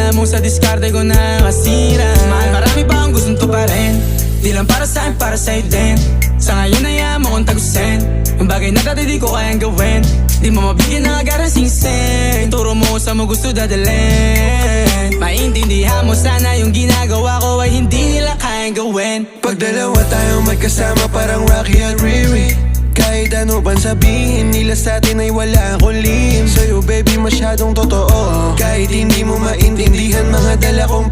alam mo sa diskarte ko na kasira. Mahal, marami pa akong gustong tuparin, di lang para sa'kin, para sa'yo din. Sa ngayon ayaw mo kong tagusin ang bagay na dati di ko kayang gawin. Di mo mabigyan ng agarang singsing, turo mo sa mo gusto dadalhin. Maintindihan mo sana yung ginagawa ko ay hindi nila kayang gawin. Pag dalawa tayong magkasama parang Rocky at Riri, kahit ano bang sabihin nila sa'tin ay wala akong lihim. Sa'yo baby masyadong totoo, kahit hindi mo maintindihan mga dala kong